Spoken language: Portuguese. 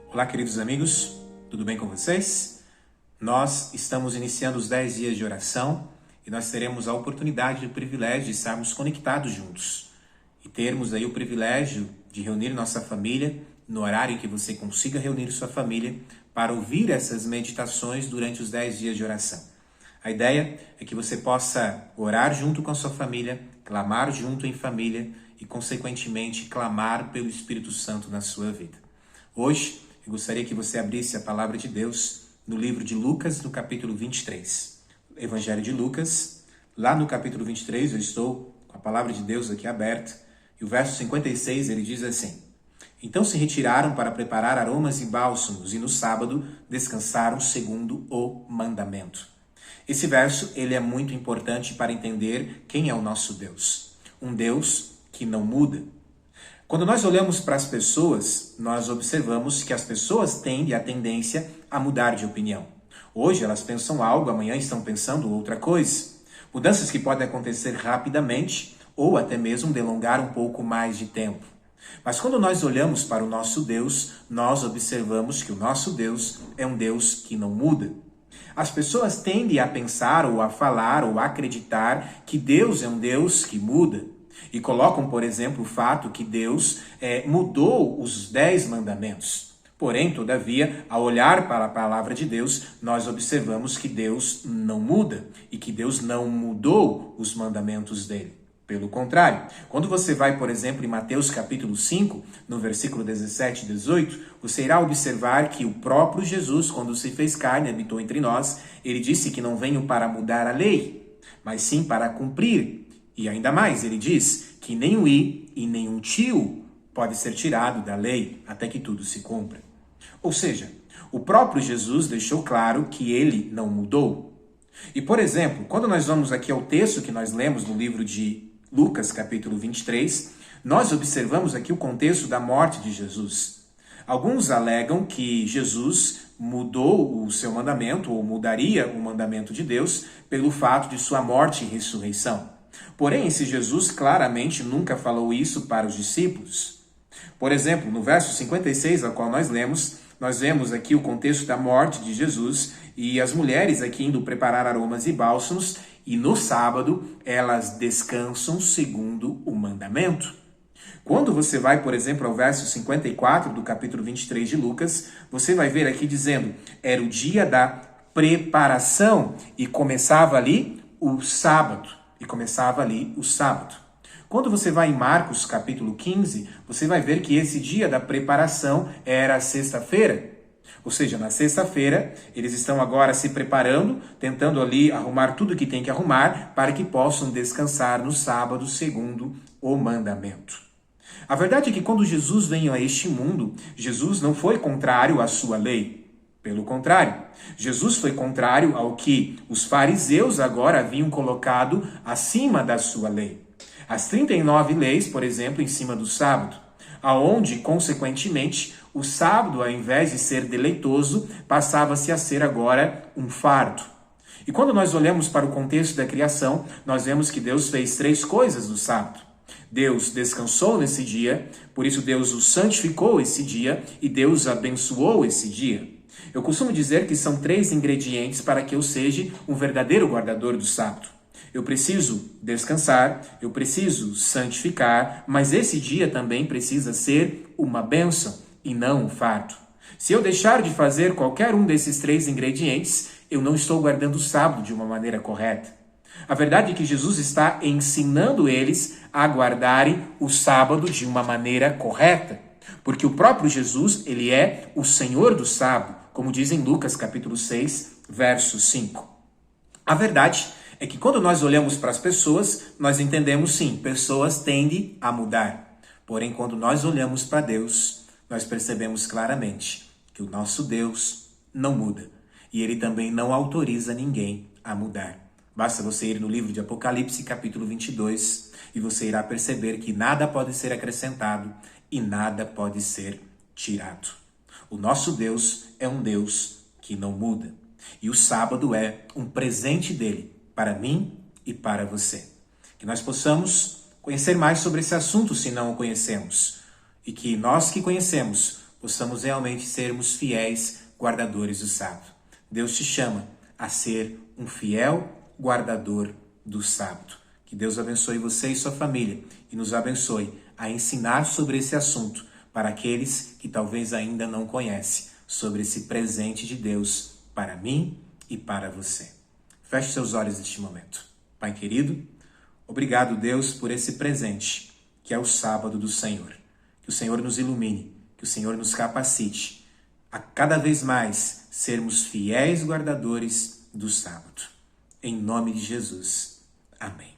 Olá, queridos amigos, tudo bem com vocês? Nós estamos iniciando os 10 dias de oração e nós teremos a oportunidade e o privilégio de estarmos conectados juntos e termos aí o privilégio de reunir nossa família no horário que você consiga reunir sua família para ouvir essas meditações durante os 10 dias de oração. A ideia é que você possa orar junto com a sua família, clamar junto em família e, consequentemente, clamar pelo Espírito Santo na sua vida. Hoje, eu gostaria que você abrisse a palavra de Deus no livro de Lucas, no capítulo 23. Evangelho de Lucas, lá no capítulo 23, eu estou com a palavra de Deus aqui aberta, e o verso 56, ele diz assim: Então se retiraram para preparar aromas e bálsamos, e no sábado descansaram segundo o mandamento. Esse verso, ele é muito importante para entender quem é o nosso Deus. Um Deus que não muda. Quando nós olhamos para as pessoas, nós observamos que as pessoas têm a tendência a mudar de opinião. Hoje elas pensam algo, amanhã estão pensando outra coisa. Mudanças que podem acontecer rapidamente ou até mesmo delongar um pouco mais de tempo. Mas quando nós olhamos para o nosso Deus, nós observamos que o nosso Deus é um Deus que não muda. As pessoas tendem a pensar ou a falar ou a acreditar que Deus é um Deus que muda. E colocam, por exemplo, o fato que Deus mudou os 10 mandamentos. Porém, todavia, ao olhar para a palavra de Deus, nós observamos que Deus não muda e que Deus não mudou os mandamentos dele. Pelo contrário, quando você vai, por exemplo, em Mateus capítulo 5, no versículo 17 e 18, você irá observar que o próprio Jesus, quando se fez carne, habitou entre nós, ele disse que não veio para mudar a lei, mas sim para cumprir. E ainda mais, ele diz que nem o i e nem um tio pode ser tirado da lei até que tudo se cumpra. Ou seja, o próprio Jesus deixou claro que ele não mudou. E, por exemplo, quando nós vamos aqui ao texto que nós lemos no livro de Lucas, capítulo 23, nós observamos aqui o contexto da morte de Jesus. Alguns alegam que Jesus mudou o seu mandamento, ou mudaria o mandamento de Deus, pelo fato de sua morte e ressurreição. Porém, esse Jesus claramente nunca falou isso para os discípulos. Por exemplo, no verso 56, ao qual nós lemos, nós vemos aqui o contexto da morte de Jesus e as mulheres aqui indo preparar aromas e bálsamos, e no sábado elas descansam segundo o mandamento. Quando você vai, por exemplo, ao verso 54 do capítulo 23 de Lucas, você vai ver aqui dizendo, era o dia da preparação e começava ali o sábado. Quando você vai em Marcos capítulo 15, você vai ver que esse dia da preparação era a sexta-feira. Ou seja, na sexta-feira, eles estão agora se preparando, tentando ali arrumar tudo que tem que arrumar para que possam descansar no sábado segundo o mandamento. A verdade é que quando Jesus veio a este mundo, Jesus não foi contrário à sua lei. Pelo contrário, Jesus foi contrário ao que os fariseus agora haviam colocado acima da sua lei. As 39 leis, por exemplo, em cima do sábado, aonde, consequentemente, o sábado, ao invés de ser deleitoso, passava-se a ser agora um fardo. E quando nós olhamos para o contexto da criação, nós vemos que Deus fez 3 coisas no sábado. Deus descansou nesse dia, por isso Deus o santificou esse dia e Deus abençoou esse dia. Eu costumo dizer que são 3 ingredientes para que eu seja um verdadeiro guardador do sábado. Eu preciso descansar, eu preciso santificar, mas esse dia também precisa ser uma bênção e não um fardo. Se eu deixar de fazer qualquer um desses 3 ingredientes, eu não estou guardando o sábado de uma maneira correta. A verdade é que Jesus está ensinando eles a guardarem o sábado de uma maneira correta, porque o próprio Jesus, ele é o Senhor do sábado, como diz em Lucas capítulo 6, verso 5. A verdade é que quando nós olhamos para as pessoas, nós entendemos sim, pessoas tendem a mudar. Porém, quando nós olhamos para Deus, nós percebemos claramente que o nosso Deus não muda. E ele também não autoriza ninguém a mudar. Basta você ir no livro de Apocalipse, capítulo 22, e você irá perceber que nada pode ser acrescentado e nada pode ser tirado. O nosso Deus é um Deus que não muda. E o sábado é um presente dele para mim e para você. Que nós possamos conhecer mais sobre esse assunto se não o conhecemos. E que nós que conhecemos possamos realmente sermos fiéis guardadores do sábado. Deus te chama a ser um fiel guardador do sábado. Que Deus abençoe você e sua família e nos abençoe a ensinar sobre esse assunto para aqueles que talvez ainda não conhecem sobre esse presente de Deus para mim e para você. Feche seus olhos neste momento. Pai querido, obrigado, Deus, por esse presente que é o sábado do Senhor. Que o Senhor nos ilumine, que o Senhor nos capacite a cada vez mais sermos fiéis guardadores do sábado. Em nome de Jesus. Amém.